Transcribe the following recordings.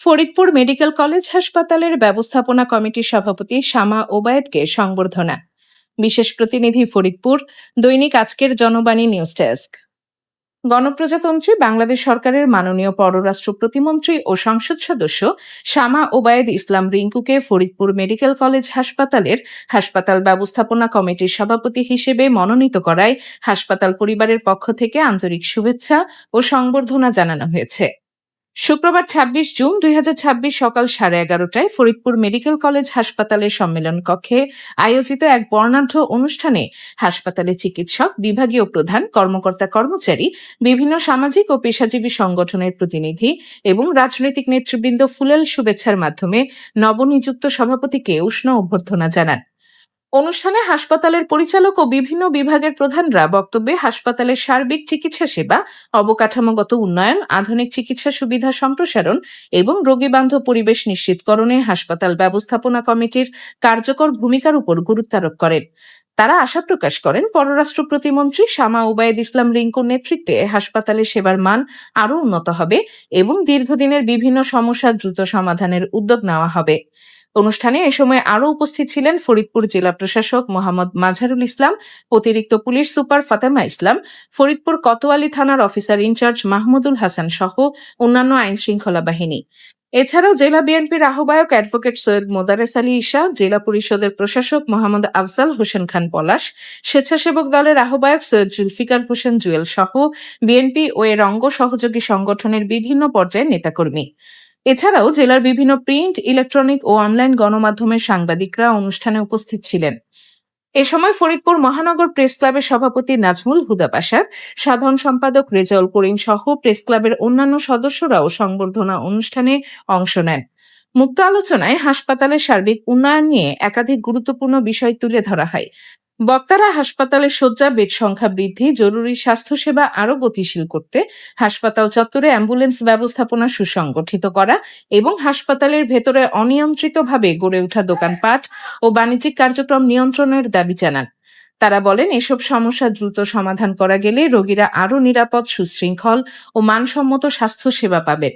Faridpur medical college হাসপাতালের ব্যবস্থাপনা কমিটির সভাপতি শামা ওবায়েদকে সংবর্ধনা। বিশেষ প্রতিনিধি ফরিদপুর, দৈনিক আজকের জনবাণী নিউজ ডেস্ক। গণপ্রজাতন্ত্রী বাংলাদেশ সরকারের মাননীয় পররাষ্ট্র প্রতিমন্ত্রী ও সংসদ সদস্য শামা ওবায়েদ ইসলাম রিঙ্কুকে ফরিদপুর মেডিকেল কলেজ হাসপাতালের হাসপাতাল ব্যবস্থাপনা কমিটির সভাপতি হিসেবে মনোনীত করায় হাসপাতাল পরিবারের পক্ষ থেকে আন্তরিক শুভেচ্ছা ও সংবর্ধনা জানানো হয়েছে। শুক্রবার ২৬ জুন ২০২৬ সকাল 11:30টায় ফরিদপুর মেডিকেল কলেজ হাসপাতালের সম্মেলন কক্ষে আয়োজিত এক বর্ণাঢ্য অনুষ্ঠানে হাসপাতালের চিকিৎসক, বিভাগীয় প্রধান, কর্মকর্তা কর্মচারী, বিভিন্ন সামাজিক ও পেশাজীবী সংগঠনের প্রতিনিধি এবং রাজনৈতিক নেতৃবৃন্দ ফুলেল শুভেচ্ছার মাধ্যমে নবনিযুক্ত সভাপতিকে উষ্ণ অভ্যর্থনা জানান। অনুষ্ঠানে হাসপাতালের পরিচালক ও বিভিন্ন বিভাগের প্রধানরা বক্তব্যে হাসপাতালের সার্বিক চিকিৎসা সেবা, অবকাঠামোগত উন্নয়ন, আধুনিক চিকিৎসা সুবিধা সম্প্রসারণ এবং রোগীবান্ধব পরিবেশ নিশ্চিতকরণে হাসপাতাল ব্যবস্থাপনা কমিটির কার্যকর ভূমিকার উপর গুরুত্বারোপ করেন। তারা আশা প্রকাশ করেন, পররাষ্ট্র প্রতিমন্ত্রী শামা ওবায়েদ ইসলাম রিঙ্কুর নেতৃত্বে হাসপাতালের সেবার মান আরও উন্নত হবে এবং দীর্ঘদিনের বিভিন্ন সমস্যা দ্রুত সমাধানের উদ্যোগ নেওয়া হবে। অনুষ্ঠানে এ সময় আরও উপস্থিত ছিলেন ফরিদপুর জেলা প্রশাসক মোহাম্মদ মাজহারুল ইসলাম, অতিরিক্ত পুলিশ সুপার ফাতেমা ইসলাম, ফরিদপুর কোতোয়ালি থানার অফিসার ইনচার্জ মাহমুদুল হাসান সহ অন্যান্য আইন শৃঙ্খলা বাহিনী। এছাড়াও জেলা বিএনপির আহ্বায়ক অ্যাডভোকেট সৈয়দ মোদারেস আলী ঈশা, জেলা পরিষদের প্রশাসক মোহাম্মদ আফজাল হোসেন খান পলাশ, স্বেচ্ছাসেবক দলের আহ্বায়ক সৈয়দ জুলফিকার হোসেন জুয়েল সহ বিএনপি ও এর অঙ্গ সহযোগী সংগঠনের বিভিন্ন পর্যায়ের নেতাকর্মী। এছাড়াও জেলার বিভিন্ন প্রিন্ট, ইলেকট্রনিক ও অনলাইন গণমাধ্যমের সাংবাদিকরা অনুষ্ঠানে উপস্থিত ছিলেন। এ সময় ফরিদপুর মহানগর প্রেস ক্লাবের সভাপতি নাজমুল হুদা বাশার, সাধারণ সম্পাদক রেজাউল করিম সহ প্রেস ক্লাবের অন্যান্য সদস্যরাও সংবর্ধনা অনুষ্ঠানে অংশ নেন। মুক্ত আলোচনায় হাসপাতালের সার্বিক উন্নয়ন নিয়ে একাধিক গুরুত্বপূর্ণ বিষয় তুলে ধরা হয়। বক্তারা হাসপাতালের শয্যা, বেড সংখ্যা বৃদ্ধি, জরুরি স্বাস্থ্যসেবা আরও গতিশীল করতে হাসপাতাল চত্বরে অ্যাম্বুলেন্স ব্যবস্থাপনা সুসংগঠিত করা এবং হাসপাতালের ভেতরে অনিয়ন্ত্রিতভাবে গড়ে ওঠা দোকানপাট ও বাণিজ্যিক কার্যক্রম নিয়ন্ত্রণের দাবি জানান। তারা বলেন, এসব সমস্যা দ্রুত সমাধান করা গেলে রোগীরা আরও নিরাপদ, সুশৃঙ্খল ও মানসম্মত স্বাস্থ্যসেবা পাবেন।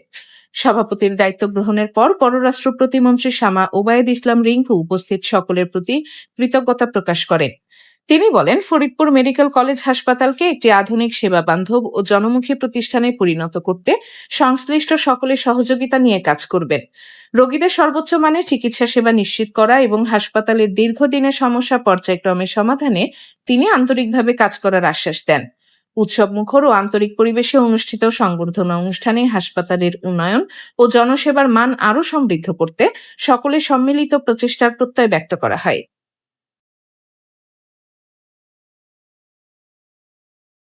সভাপতির দায়িত্ব গ্রহণের পর পররাষ্ট্র প্রতিমন্ত্রী শামা ওবায়েদ ইসলাম রিঙ্কু উপস্থিত সকলের প্রতি কৃতজ্ঞতা প্রকাশ করেন। তিনি বলেন, ফরিদপুর মেডিকেল কলেজ হাসপাতালকে একটি আধুনিক, সেবা বান্ধব ও জনমুখী প্রতিষ্ঠানে পরিণত করতে সংশ্লিষ্ট সকলের সহযোগিতা নিয়ে কাজ করবেন। রোগীদের সর্বোচ্চ মানের চিকিৎসা সেবা নিশ্চিত করা এবং হাসপাতালের দীর্ঘদিনের সমস্যা পর্যায়ক্রমে সমাধানে তিনি আন্তরিকভাবে কাজ করার আশ্বাস দেন। উৎসব মুখর ও আন্তরিক পরিবেশে অনুষ্ঠিত সংবর্ধনা অনুষ্ঠানে হাসপাতালের উন্নয়ন ও জনসেবার মান আরও সমৃদ্ধ করতে সকলের সম্মিলিত প্রচেষ্টার প্রত্যয় ব্যক্ত করা হয়।